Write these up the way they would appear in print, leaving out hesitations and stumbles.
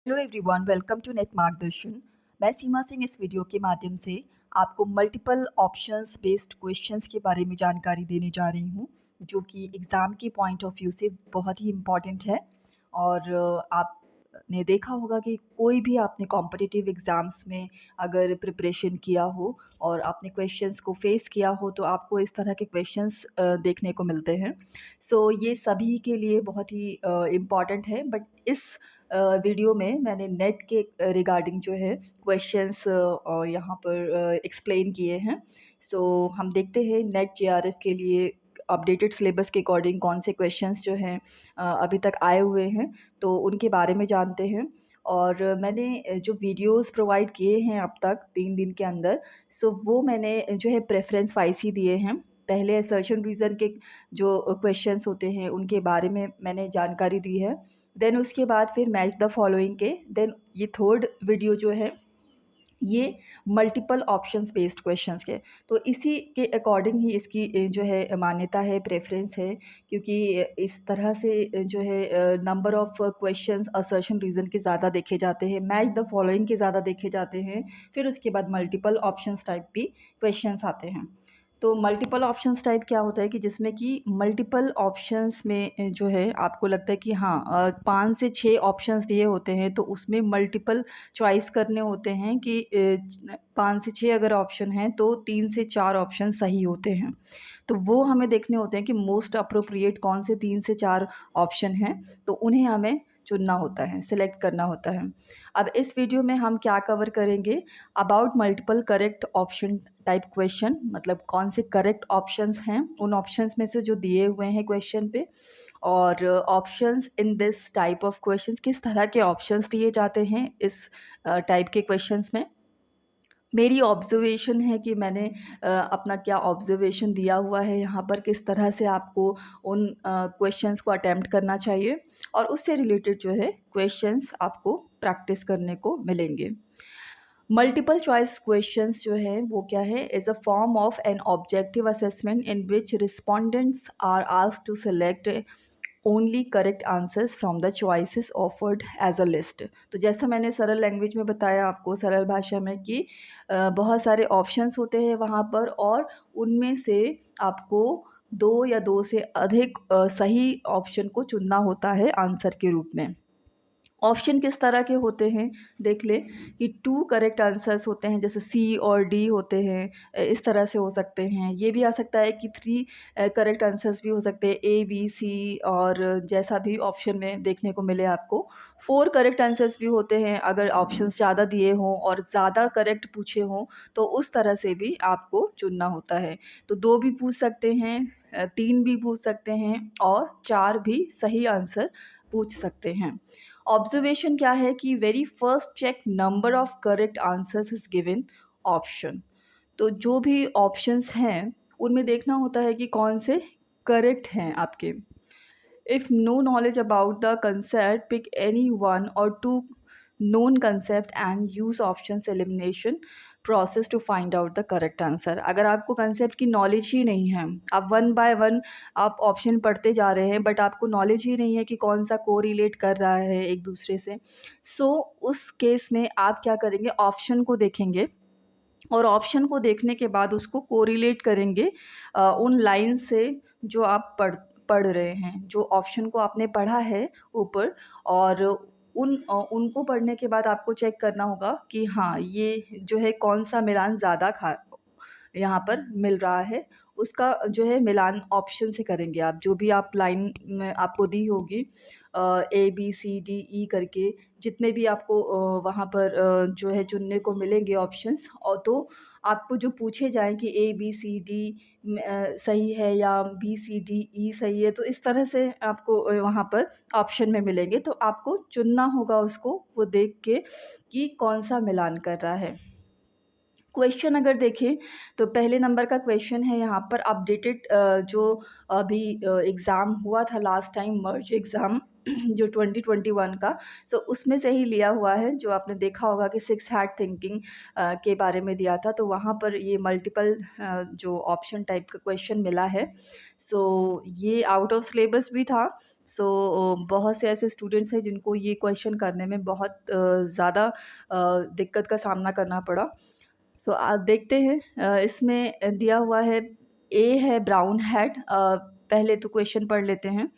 Hello everyone, welcome to net Margdarshan. मैं सीमा सिंह इस video के माध्यम से आपको मल्टीपल ऑप्शंस बेस्ड क्वेश्चंस के बारे में जानकारी देने जा रही हूँ, जो कि एग्ज़ाम के पॉइंट ऑफ व्यू से बहुत ही इम्पॉर्टेंट है। और आपने देखा होगा कि कोई भी आपने कॉम्पिटिटिव एग्ज़ाम्स में अगर प्रिपरेशन किया हो और आपने क्वेश्चंस को फेस किया हो, तो आपको इस तरह के क्वेश्चंस देखने को मिलते हैं। सो ये सभी के लिए बहुत ही इम्पॉर्टेंट है, बट इस वीडियो में मैंने नेट के रिगार्डिंग जो है क्वेश्चंस यहाँ पर एक्सप्लेन किए हैं। सो हम देखते हैं नेट जेआरएफ के लिए अपडेटेड सिलेबस के अकॉर्डिंग कौन से क्वेश्चंस जो हैं अभी तक आए हुए हैं, तो उनके बारे में जानते हैं। और मैंने जो वीडियोस प्रोवाइड किए हैं अब तक 3 दिन के अंदर, सो वो मैंने जो है प्रेफरेंस वाइज ही दिए हैं। पहले असर्शन रीज़न के जो क्वेश्चंस होते हैं उनके बारे में मैंने जानकारी दी है। देन उसके बाद फिर मैच द फॉलोइंग के, देन ये थर्ड वीडियो जो है ये मल्टीपल ऑप्शंस बेस्ड क्वेश्चंस के। तो इसी के अकॉर्डिंग ही इसकी जो है मान्यता है, प्रेफरेंस है, क्योंकि इस तरह से जो है number of questions assertion reason के ज़्यादा देखे जाते हैं, मैच द फॉलोइंग के ज़्यादा देखे जाते हैं, फिर उसके बाद मल्टीपल ऑप्शंस टाइप भी क्वेश्चंस आते हैं। तो मल्टीपल ऑप्शंस टाइप क्या होता है कि जिसमें कि मल्टीपल ऑप्शंस में जो है आपको लगता है कि हाँ 5 से 6 ऑप्शंस दिए होते हैं, तो उसमें मल्टीपल चॉइस करने होते हैं कि 5 से 6 अगर ऑप्शन हैं तो 3 से 4 ऑप्शन सही होते हैं। तो वो हमें देखने होते हैं कि मोस्ट अप्रोप्रिएट कौन से 3 से 4 ऑप्शन हैं, तो उन्हें हमें चुनना होता है, सिलेक्ट करना होता है। अब इस वीडियो में हम क्या कवर करेंगे, about multiple correct option type question, मतलब कौन से करेक्ट ऑप्शंस हैं उन ऑप्शंस में से जो दिए हुए हैं क्वेश्चन पे, और options in this type of questions, किस तरह के ऑप्शंस दिए जाते हैं इस टाइप के क्वेश्चंस में। मेरी ऑब्ज़र्वेशन है कि मैंने अपना क्या ऑब्ज़र्वेशन दिया हुआ है यहाँ पर, किस तरह से आपको उन क्वेश्चंस को अटेम्प्ट करना चाहिए, और उससे रिलेटेड जो है क्वेश्चंस आपको प्रैक्टिस करने को मिलेंगे। मल्टीपल चॉइस क्वेश्चंस जो है वो क्या है, is a form of an objective assessment in which respondents are asked to select only correct answers from the choices offered as a list. तो जैसा मैंने सरल लैंग्वेज में बताया आपको, सरल भाषा में, कि बहुत सारे ऑप्शंस होते हैं वहाँ पर, और उनमें से आपको 2 या 2 से अधिक सही ऑप्शन को चुनना होता है आंसर के रूप में। ऑप्शन किस तरह के होते हैं, देख लें कि 2 करेक्ट आंसर्स होते हैं, जैसे सी और डी होते हैं, इस तरह से हो सकते हैं। ये भी आ सकता है कि 3 करेक्ट आंसर्स भी हो सकते हैं, ए, बी, सी, और जैसा भी ऑप्शन में देखने को मिले आपको। 4 करेक्ट आंसर्स भी होते हैं अगर ऑप्शंस ज़्यादा दिए हों और ज़्यादा करेक्ट पूछे हों, तो उस तरह से भी आपको चुनना होता है। तो 2 भी पूछ सकते हैं, 3 भी पूछ सकते हैं, और 4 भी सही आंसर पूछ सकते हैं। ऑब्जर्वेशन क्या है कि very first check number of correct answers is given option. तो जो भी ऑप्शंस हैं उनमें देखना होता है कि कौन से करेक्ट हैं आपके। If no knowledge about the concept, pick any one or two known concept and use options elimination process to find out the correct answer। अगर आपको कंसेप्ट की नॉलेज ही नहीं है, आप वन बाय वन आप ऑप्शन पढ़ते जा रहे हैं, बट आपको नॉलेज ही नहीं है कि कौन सा कोरिलेट कर रहा है एक दूसरे से, सो उस केस में आप क्या करेंगे, ऑप्शन को देखेंगे, और ऑप्शन को देखने के बाद उसको कोरिलेट करेंगे उन लाइन से जो आप पढ़ रहे हैं, जो ऑप्शन को आपने पढ़ा है ऊपर, और उनको पढ़ने के बाद आपको चेक करना होगा कि हाँ ये जो है कौन सा मिलान ज़्यादा खा यहाँ पर मिल रहा है, उसका जो है मिलान ऑप्शन से करेंगे आप। जो भी आप लाइन में आपको दी होगी ए, बी, सी, डी, ई करके, जितने भी आपको वहाँ पर जो है चुनने को मिलेंगे ऑप्शंस, और तो आपको जो पूछे जाएँ कि ए, बी, सी, डी सही है या बी, सी, डी, ई सही है, तो इस तरह से आपको वहाँ पर ऑप्शन में मिलेंगे। तो आपको चुनना होगा उसको, वो देख के कि कौन-सा मिलान कर रहा है। क्वेश्चन अगर देखें तो पहले नंबर का क्वेश्चन है यहाँ पर, अपडेटेड जो अभी एग्ज़ाम हुआ था लास्ट टाइम, मर्ज एग्ज़ाम जो 2021 का, सो उसमें से ही लिया हुआ है। जो आपने देखा होगा कि 6 हैड थिंकिंग के बारे में दिया था, तो वहाँ पर ये मल्टीपल जो ऑप्शन टाइप का क्वेश्चन मिला है। सो ये आउट ऑफ सिलेबस भी था। बहुत से ऐसे स्टूडेंट्स हैं जिनको ये क्वेश्चन करने में बहुत ज़्यादा दिक्कत का सामना करना पड़ा। आप देखते हैं, इसमें दिया हुआ है, ए है ब्राउन हैट। पहले तो क्वेश्चन पढ़ लेते हैं।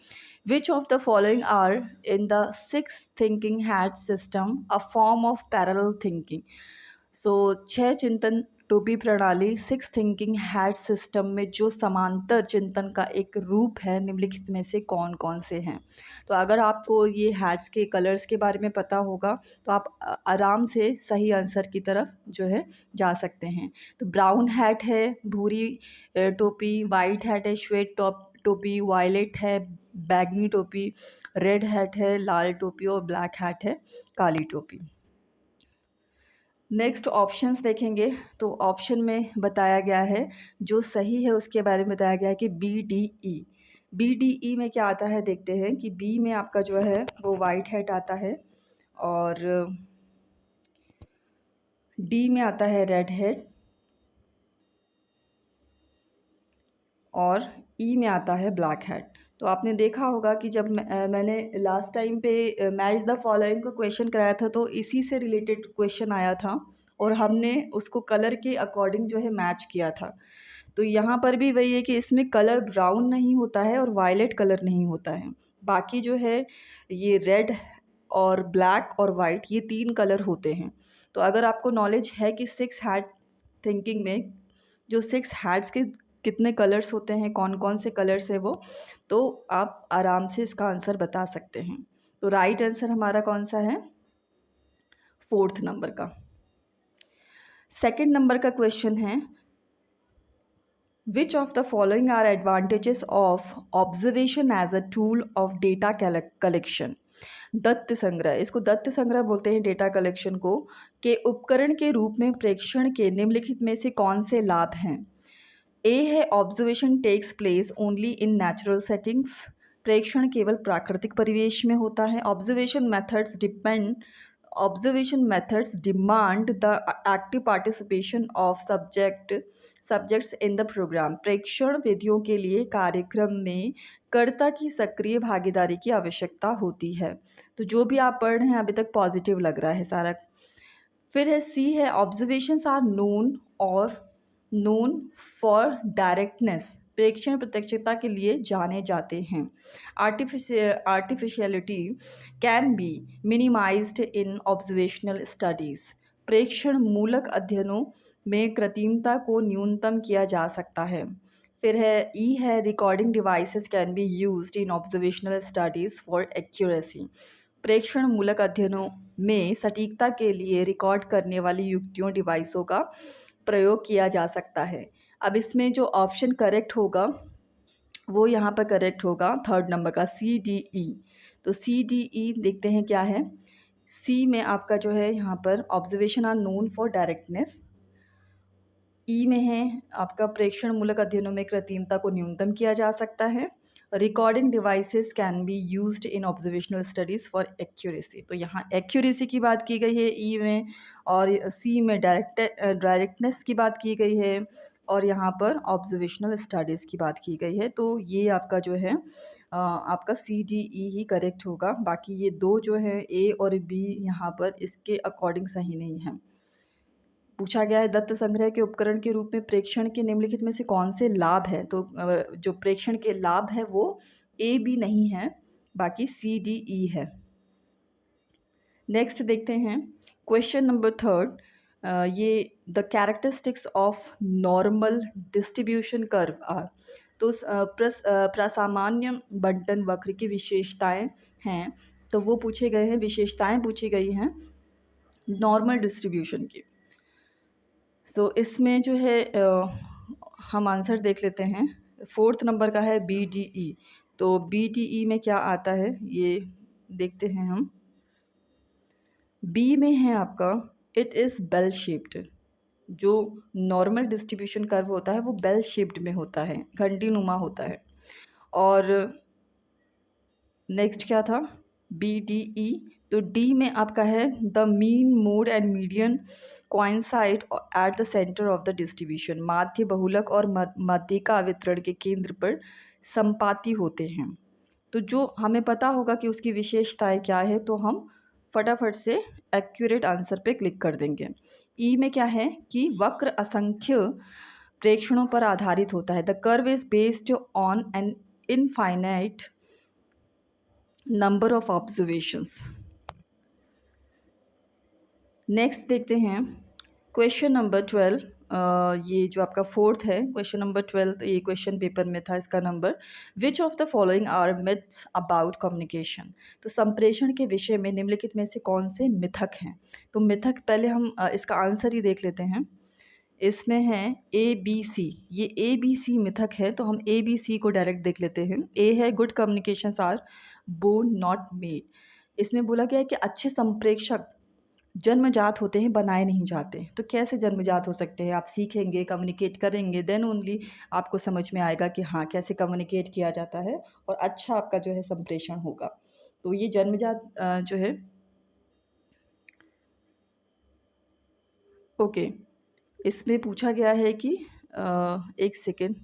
Which of the following are in the six thinking hat system a form of parallel thinking. छह चिंतन टोपी प्रणाली सिक्स थिंकिंग हैट सिस्टम में जो समांतर चिंतन का एक रूप है, निम्नलिखित में से कौन कौन से हैं। तो अगर आपको ये हैट्स के कलर्स के बारे में पता होगा तो आप आराम से सही आंसर की तरफ जो है जा सकते हैं। तो ब्राउन हैट है भूरी टोपी, वाइट हैट है श्वेत टोपी, वायलेट है बैगनी टोपी, रेड हैट है लाल टोपी और ब्लैक हैट है काली टोपी। नेक्स्ट ऑप्शंस देखेंगे तो ऑप्शन में बताया गया है, जो सही है उसके बारे में बताया गया है कि B D E. B D E में क्या आता है देखते हैं कि बी में आपका जो है वो वाइट हैट आता है, और डी में आता है रेड हैट, और ई में आता है ब्लैक हैट। तो आपने देखा होगा कि जब मैंने लास्ट टाइम पे मैच द फॉलोइंग का क्वेश्चन कराया था तो इसी से रिलेटेड क्वेश्चन आया था और हमने उसको कलर के अकॉर्डिंग जो है मैच किया था। तो यहाँ पर भी वही है कि इसमें कलर ब्राउन नहीं होता है और वायलेट कलर नहीं होता है। बाकी जो है ये रेड और ब्लैक और वाइट ये तीन कलर होते हैं। तो अगर आपको नॉलेज है कि सिक्स हैट थिंकिंग में जो सिक्स हैट्स के कितने कलर्स होते हैं, कौन कौन से कलर्स है वो, तो आप आराम से इसका आंसर बता सकते हैं। तो राइट आंसर हमारा कौन सा है, फोर्थ नंबर का। सेकंड नंबर का क्वेश्चन है, which of the following are advantages of observation as a tool of data collection. दत्त संग्रह, इसको दत्त संग्रह बोलते हैं डेटा कलेक्शन को, के उपकरण के रूप में प्रेक्षण के निम्नलिखित में से कौन से लाभ हैं। ए है observation takes place only in natural settings, प्रेक्षण केवल प्राकृतिक परिवेश में होता है। Observation methods demand the active participation of subjects in the programme, प्रेक्षण विधियों के लिए कार्यक्रम में कर्ता की सक्रिय भागीदारी की आवश्यकता होती है। तो जो भी आप पढ़ रहे हैं अभी तक पॉजिटिव लग रहा है सारा। फिर है सी है observations are known for directness, प्रेक्षण प्रत्यक्षता के लिए जाने जाते हैं। Artificiality can be minimised in observational studies, प्रेक्षण मूलक अध्ययनों में कृत्रिमता को न्यूनतम किया जा सकता है। फिर है ई है recording devices can be used in observational studies for accuracy, प्रेक्षण मूलक अध्ययनों में सटीकता के लिए रिकॉर्ड करने वाली युक्तियों डिवाइसों का प्रयोग किया जा सकता है। अब इसमें जो ऑप्शन करेक्ट होगा वो यहाँ पर करेक्ट होगा थर्ड नंबर का सी डी ई। तो सी डी ई देखते हैं क्या है। सी में आपका जो है यहाँ पर observation are known for directness, E में है आपका प्रेक्षण मूलक अध्ययनों में कृत्रिमता को न्यूनतम किया जा सकता है, recording devices can be used in observational studies for accuracy. तो यहाँ एक्यूरेसी की बात की गई है ई में, और सी में डायरेक्टनेस की बात की गई है, और यहाँ पर ऑब्जर्वेशनल स्टडीज़ की बात की गई है। तो ये आपका जो है आपका सी डी ई ही करेक्ट होगा। बाकी ये दो जो है ए और बी यहाँ पर इसके अकॉर्डिंग सही नहीं है। पूछा गया है दत्त संग्रह के उपकरण के रूप में प्रेक्षण के निम्नलिखित में से कौन से लाभ हैं। तो जो प्रेक्षण के लाभ है वो ए बी नहीं है, बाकी सी डी ई है। नेक्स्ट देखते हैं क्वेश्चन नंबर थर्ड, ये the characteristics of normal distribution curve are. तो प्रसामान्य बंटन वक्र की विशेषताएं हैं, तो वो पूछे गए हैं, विशेषताएं पूछी गई हैं नॉर्मल डिस्ट्रीब्यूशन की। तो इसमें जो है हम आंसर देख लेते हैं। फोर्थ नंबर का है बी डी ई। तो बी डी ई में क्या आता है ये देखते हैं हम। बी में है आपका इट इज़ बेल शेप्ड, जो नॉर्मल डिस्ट्रीब्यूशन कर्व होता है वो बेल शेप्ड में होता है, घंटी नुमा होता है। और नेक्स्ट क्या था बी डी ई। तो डी में आपका है the mean mode and median coincide at the centre of the distribution, माध्य बहुलक और मध्यिका वितरण के केंद्र पर संपाती होते हैं। तो जो हमें पता होगा कि उसकी विशेषताएं क्या है तो हम फटाफट से एक्यूरेट आंसर पे क्लिक कर देंगे। ई में क्या है कि वक्र असंख्य प्रेक्षणों पर आधारित होता है। The curve is based on an infinite number of observations. Next देखते हैं क्वेश्चन नंबर 12। ये जो आपका फोर्थ है क्वेश्चन नंबर 12, ये क्वेश्चन पेपर में था इसका number. Which of the following are myths about communication. तो संप्रेषण के विषय में निम्नलिखित में से कौन से मिथक हैं। तो मिथक पहले हम इसका आंसर ही देख लेते हैं। इसमें है ए बी सी, ये ए बी सी मिथक है तो हम ए बी सी को डायरेक्ट देख लेते हैं। ए है good communications are born not made. इसमें बोला गया है कि अच्छे संप्रेषक जन्मजात होते हैं, बनाए नहीं जाते। तो कैसे जन्मजात हो सकते हैं, आप सीखेंगे, कम्युनिकेट करेंगे, देन ओनली आपको समझ में आएगा कि हाँ कैसे कम्युनिकेट किया जाता है और अच्छा आपका जो है संप्रेषण होगा। तो ये जन्मजात जो है ओके, इसमें पूछा गया है कि एक सेकेंड,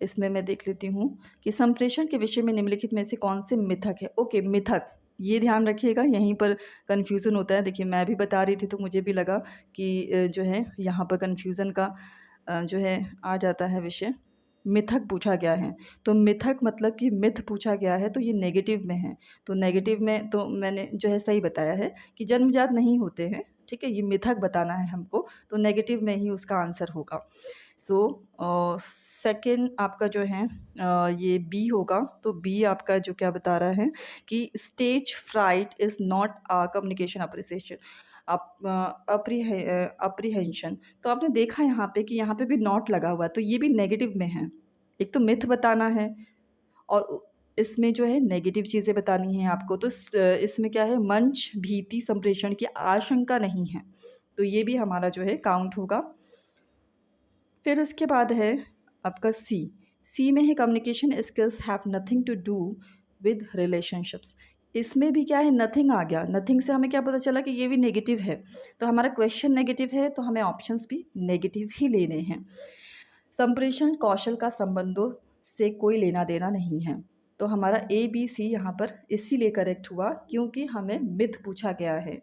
इसमें मैं देख लेती हूँ कि संप्रेषण के विषय में निम्नलिखित में से कौन से मिथक है। ओके, मिथक, ये ध्यान रखिएगा, यहीं पर कन्फ्यूज़न होता है। देखिए मैं भी बता रही थी तो मुझे भी लगा कि जो है यहाँ पर कन्फ्यूज़न का जो है आ जाता है विषय। मिथक पूछा गया है, तो मिथक मतलब कि मिथ पूछा गया है तो ये नेगेटिव में है। तो नेगेटिव में तो मैंने जो है सही बताया है कि जन्मजात नहीं होते हैं, ठीक है, ये मिथक बताना है हमको, तो नेगेटिव में ही उसका आंसर होगा। सो सेकंड आपका जो है ये बी होगा। तो बी आपका जो क्या बता रहा है कि stage fright is not a communication appreciation apprehension. तो आपने देखा यहाँ पे कि यहाँ पे भी नॉट लगा हुआ है, तो ये भी नेगेटिव में है। एक तो मिथ बताना है और इसमें जो है नेगेटिव चीज़ें बतानी है आपको। तो इसमें क्या है, मंच भीति संप्रेषण की आशंका नहीं है, तो ये भी हमारा जो है काउंट होगा। फिर उसके बाद है आपका सी। सी में है communication skills have nothing to do with relationships. इसमें भी क्या है, नथिंग आ गया। नथिंग से हमें क्या पता चला कि ये भी नेगेटिव है, तो हमारा क्वेश्चन नेगेटिव है तो हमें ऑप्शंस भी नेगेटिव ही लेने हैं। संप्रेषण कौशल का संबंधों से कोई लेना देना नहीं है, तो हमारा ए बी सी यहाँ पर इसीलिए करेक्ट हुआ क्योंकि हमें मिथ पूछा गया है।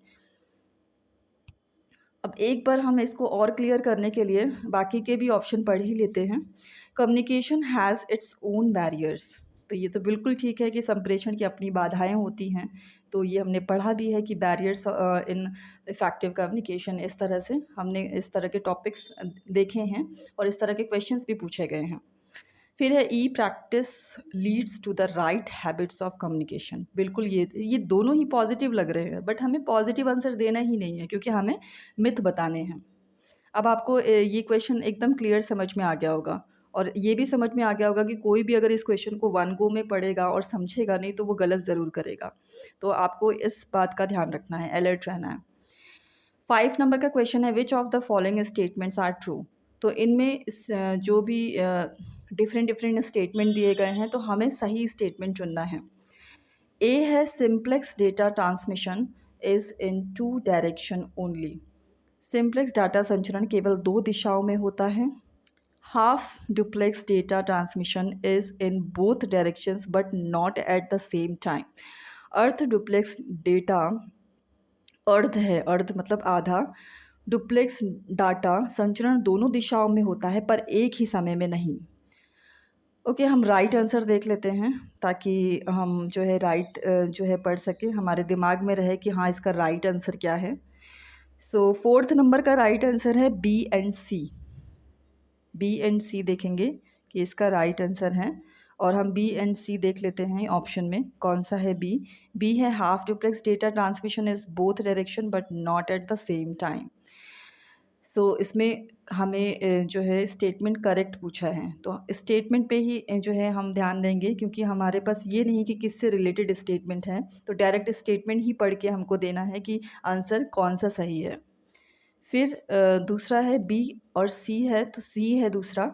अब एक बार हम इसको और क्लियर करने के लिए बाकी के भी ऑप्शन पढ़ ही लेते हैं। Communication has its own barriers. तो ये तो बिल्कुल ठीक है कि संप्रेषण की अपनी बाधाएं होती हैं, तो ये हमने पढ़ा भी है कि बैरियर्स इन इफ़ेक्टिव कम्युनिकेशन, इस तरह से हमने इस तरह के टॉपिक्स देखे हैं और इस तरह के क्वेश्चंस भी पूछे गए हैं। फिर है E practice leads to the right habits of communication. बिल्कुल ये दोनों ही पॉजिटिव लग रहे हैं, बट हमें पॉजिटिव आंसर देना ही नहीं है क्योंकि हमें मिथ बताने हैं। अब आपको ये क्वेश्चन एकदम क्लियर समझ में आ गया होगा और ये भी समझ में आ गया होगा कि कोई भी अगर इस क्वेश्चन को वन गो में पढ़ेगा और समझेगा नहीं तो वो गलत ज़रूर करेगा। तो आपको इस बात का ध्यान रखना है, अलर्ट रहना है। 5 नंबर का क्वेश्चन है which of the following statements are true. तो इनमें जो भी डिफरेंट डिफरेंट स्टेटमेंट दिए गए हैं तो हमें सही स्टेटमेंट चुनना है। ए है simplex data transmission is in two direction only. Simplex data संचरण केवल 2 दिशाओं में होता है। Half duplex data transmission is in both directions but not at the same time. अर्थ डुप्लेक्स डेटा, अर्ध है, अर्ध मतलब आधा, डुप्लेक्स डाटा संचरण दोनों दिशाओं में होता है पर एक ही समय में नहीं। ओके, हम राइट आंसर देख लेते हैं ताकि हम जो है राइट जो है पढ़ सकें, हमारे दिमाग में रहे कि हाँ इसका राइट आंसर क्या है। सो 4th नंबर का राइट आंसर है B and C. B and C देखेंगे कि इसका राइट आंसर है और हम बी एंड सी देख लेते हैं ऑप्शन में कौन सा है। बी, बी है half duplex data transmission is both direction but not at the same time. So इसमें हमें जो है स्टेटमेंट करेक्ट पूछा है तो स्टेटमेंट पे ही जो है हम ध्यान देंगे क्योंकि हमारे पास ये नहीं कि किससे रिलेटेड स्टेटमेंट है, तो डायरेक्ट स्टेटमेंट ही पढ़ के हमको देना है कि आंसर कौन सा सही है। फिर दूसरा है बी और सी है, तो सी है दूसरा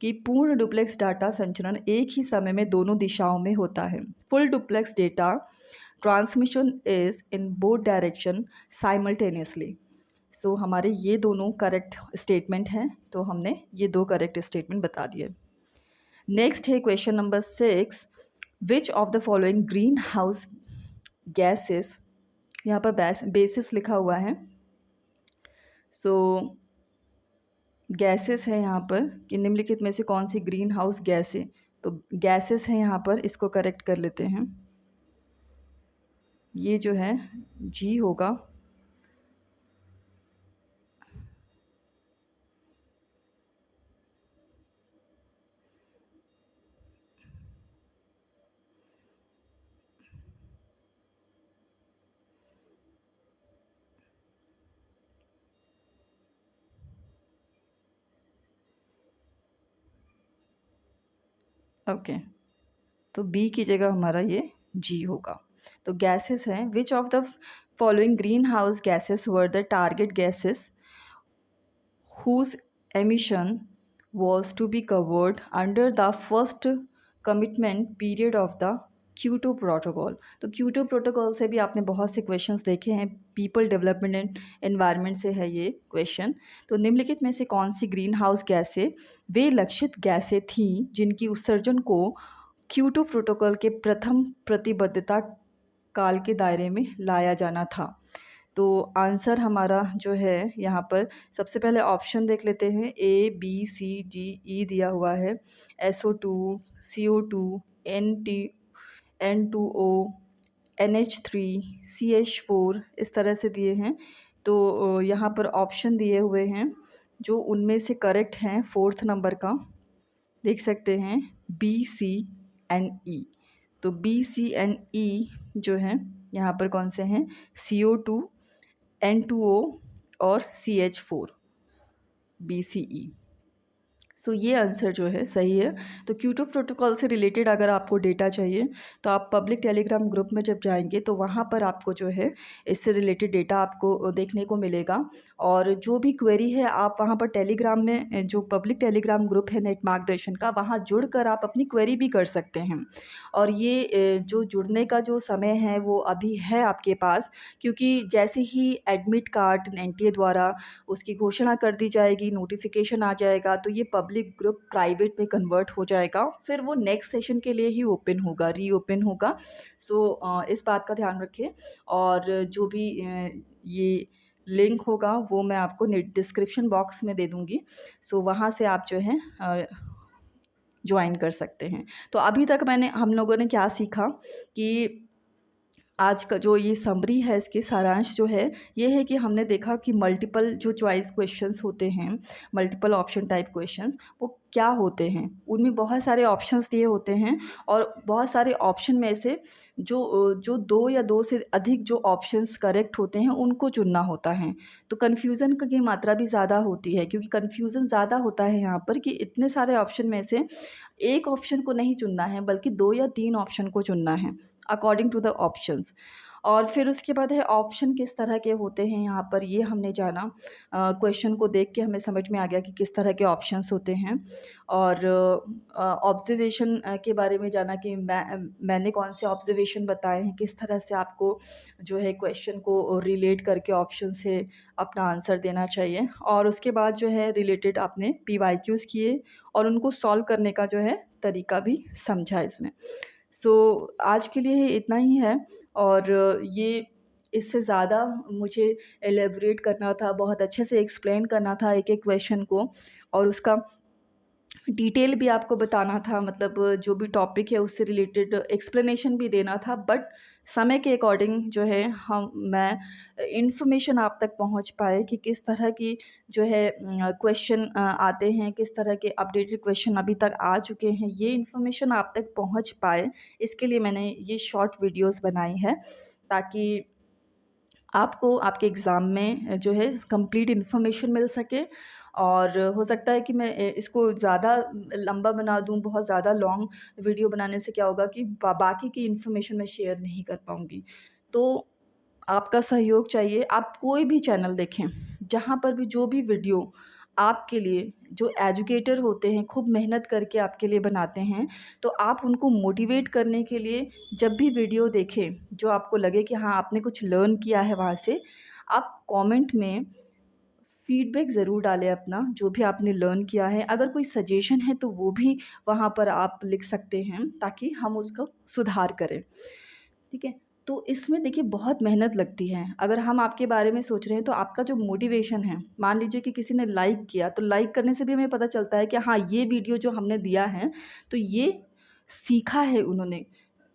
कि पूर्ण डुप्लेक्स डाटा संचरण एक ही समय में दोनों दिशाओं में होता है। Full duplex data transmission is in both direction simultaneously. So हमारे ये दोनों करेक्ट स्टेटमेंट हैं, तो हमने ये 2 करेक्ट स्टेटमेंट बता दिए। नेक्स्ट है question number 6। Which of the following green house gases, यहाँ पर बेसिस लिखा हुआ है। सो गैसेस है यहाँ पर कि निम्नलिखित में से कौन सी ग्रीन हाउस गैस है। तो गैसेस है यहाँ पर, इसको करेक्ट कर लेते हैं। ये जो है जी होगा। ओके, तो बी की जगह हमारा ये जी होगा। तो गैसेस हैं, which of the following green house gases were the target gases whose emission was to be covered under the first commitment period of the Quito protocol. तो क्यूटो प्रोटोकॉल से भी आपने बहुत से क्वेश्चंस देखे हैं, पीपल डेवलपमेंट एंड एनवायरनमेंट से है ये क्वेश्चन। तो निम्नलिखित में से कौन सी ग्रीन हाउस गैसें वे लक्षित गैसें थीं जिनकी उत्सर्जन को क्यूटो प्रोटोकॉल के प्रथम प्रतिबद्धता काल के दायरे में लाया जाना था। तो आंसर हमारा जो है यहाँ पर, सबसे पहले ऑप्शन देख लेते हैं। A B C D E दिया हुआ है, SO2, CO2, N2O, NH3, CH4 इस तरह से दिए हैं। तो यहाँ पर ऑप्शन दिए हुए हैं जो उनमें से करेक्ट हैं, फोर्थ नंबर का देख सकते हैं, बी सी एंड ई। तो बी सी एंड ई जो है यहाँ पर कौन से हैं, CO2, N2O और CH4, BCE। सो ये आंसर जो है सही है। तो क्यूटो प्रोटोकॉल से रिलेटेड अगर आपको डेटा चाहिए तो आप पब्लिक टेलीग्राम ग्रुप में जब जाएंगे तो वहाँ पर आपको जो है इससे रिलेटेड डेटा आपको देखने को मिलेगा। और जो भी क्वेरी है आप वहाँ पर टेलीग्राम में, जो पब्लिक टेलीग्राम ग्रुप है नेट मार्गदर्शन का, वहाँ जुड़कर आप अपनी क्वेरी भी कर सकते हैं। और ये जो जुड़ने का जो समय है वो अभी है आपके पास, क्योंकि जैसे ही एडमिट कार्ड NTA द्वारा उसकी घोषणा कर दी जाएगी, नोटिफिकेशन आ जाएगा, तो ये पब्लिक ग्रुप प्राइवेट में कन्वर्ट हो जाएगा, फिर वो नेक्स्ट सेशन के लिए ही ओपन होगा, रीओपन होगा। सो इस बात का ध्यान रखें। और जो भी ये लिंक होगा वो मैं आपको डिस्क्रिप्शन बॉक्स में दे दूँगी। सो वहाँ से आप जो है ज्वाइन कर सकते हैं। तो अभी तक हम लोगों ने क्या सीखा कि आज का जो ये समरी है, इसकी सारांश जो है ये है कि हमने देखा कि मल्टीपल जो चॉइस क्वेश्चंस होते हैं, मल्टीपल ऑप्शन टाइप क्वेश्चंस, वो क्या होते हैं। उनमें बहुत सारे ऑप्शंस दिए होते हैं और बहुत सारे ऑप्शन में से जो दो या दो से अधिक जो ऑप्शंस करेक्ट होते हैं उनको चुनना होता है। तो कन्फ्यूज़न की मात्रा भी ज़्यादा होती है, क्योंकि कन्फ्यूज़न ज़्यादा होता है यहाँ पर कि इतने सारे ऑप्शन में से एक ऑप्शन को नहीं चुनना है बल्कि 2 या 3 ऑप्शन को चुनना है अकॉर्डिंग टू द ऑप्शंस। और फिर उसके बाद है ऑप्शन किस तरह के होते हैं यहाँ पर, ये हमने जाना। क्वेश्चन को देख के हमें समझ में आ गया कि किस तरह के ऑप्शंस होते हैं। और ऑब्जर्वेशन के बारे में जाना कि मैंने कौन से ऑब्जर्वेशन बताए हैं, किस तरह से आपको जो है क्वेश्चन को रिलेट करके ऑप्शन से अपना आंसर देना चाहिए। और उसके बाद जो है रिलेटेड आपने PYQs किए और उनको सॉल्व करने का जो है तरीका भी समझा इसमें। सो आज के लिए इतना ही है। और ये इससे ज़्यादा मुझे एलेबोरेट करना था, बहुत अच्छे से एक्सप्लेन करना था एक-एक क्वेश्चन को, और उसका डिटेल भी आपको बताना था, मतलब जो भी टॉपिक है उससे रिलेटेड एक्सप्लेनेशन भी देना था। बट समय के अकॉर्डिंग जो है मैं इन्फॉर्मेशन आप तक पहुंच पाए कि किस तरह की जो है क्वेश्चन आते हैं, किस तरह के अपडेटेड क्वेश्चन अभी तक आ चुके हैं, ये इन्फॉर्मेशन आप तक पहुंच पाए, इसके लिए मैंने ये शॉर्ट वीडियोस बनाई है ताकि आपको आपके एग्ज़ाम में जो है कंप्लीट इन्फॉर्मेशन मिल सके। और हो सकता है कि मैं इसको ज़्यादा लंबा बना दूँ, बहुत ज़्यादा लॉन्ग वीडियो बनाने से क्या होगा कि बाकी की इन्फॉर्मेशन मैं शेयर नहीं कर पाऊँगी। तो आपका सहयोग चाहिए। आप कोई भी चैनल देखें, जहाँ पर भी जो भी वीडियो आपके लिए, जो एजुकेटर होते हैं खूब मेहनत करके आपके लिए बनाते हैं, तो आप उनको मोटिवेट करने के लिए जब भी वीडियो देखें, जो आपको लगे कि हाँ आपने कुछ लर्न किया है वहाँ से, आप कमेंट में फीडबैक ज़रूर डालें अपना, जो भी आपने लर्न किया है। अगर कोई सजेशन है तो वो भी वहाँ पर आप लिख सकते हैं ताकि हम उसको सुधार करें, ठीक है? तो इसमें देखिए बहुत मेहनत लगती है। अगर हम आपके बारे में सोच रहे हैं तो आपका जो मोटिवेशन है, मान लीजिए कि किसी ने लाइक किया, तो लाइक करने से भी हमें पता चलता है कि हाँ, ये वीडियो जो हमने दिया है, तो ये सीखा है उन्होंने,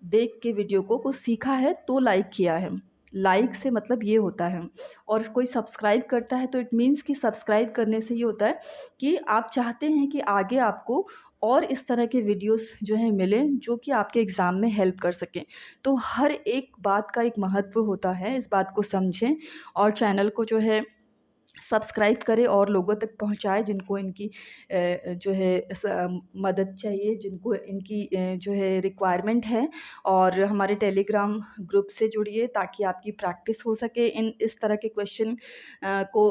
देख के वीडियो को कुछ सीखा है तो लाइक किया है। लाइक से मतलब ये होता है। और कोई सब्सक्राइब करता है तो इट मीन्स कि सब्सक्राइब करने से ये होता है कि आप चाहते हैं कि आगे आपको और इस तरह के वीडियोस जो हैं मिलें, जो कि आपके एग्ज़ाम में हेल्प कर सकें। तो हर एक बात का एक महत्व होता है, इस बात को समझें और चैनल को जो है सब्सक्राइब करें और लोगों तक पहुँचाएँ जिनको इनकी जो है मदद चाहिए, जिनको इनकी जो है रिक्वायरमेंट है। और हमारे टेलीग्राम ग्रुप से जुड़िए ताकि आपकी प्रैक्टिस हो सके इन इस तरह के क्वेश्चन को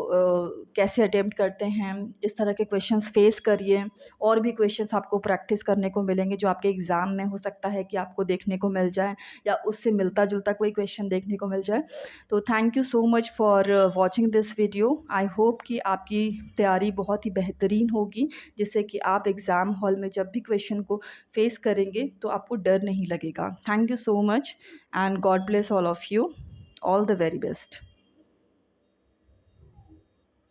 कैसे अटेम्प्ट करते हैं, इस तरह के क्वेश्चंस फेस करिए। और भी क्वेश्चंस आपको प्रैक्टिस करने को मिलेंगे जो आपके एग्ज़ाम में हो सकता है कि आपको देखने को मिल जाए या उससे मिलता-जुलता कोई क्वेश्चन देखने को मिल जाए। तो thank you so much for watching this video. I hope कि आपकी तैयारी बहुत ही बेहतरीन होगी, जिससे कि आप एग्ज़ाम हॉल में जब भी क्वेश्चन को फेस करेंगे तो आपको डर नहीं लगेगा। Thank you so much and God bless all of you. All the very best.